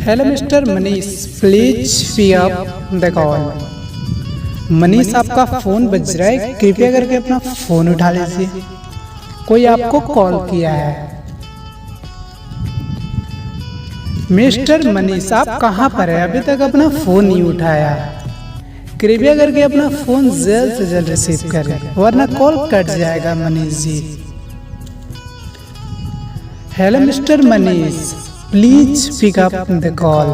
Hello mister Manish, please pick up the call. Manish, आपका phone बज रहा है, कृपया करके अपना फ़ोन उठा लीजिए। कोई आपको कॉल किया है। मिस्टर मनीष, आप कहाँ पर हैं? अभी तक अपना फ़ोन नहीं उठाया। कृपया करके अपना फ़ोन जल्द से जल्द रिसीव करें, वरना कॉल कट जाएगा। Manish ji. Hello mister Manish, please pick up the call.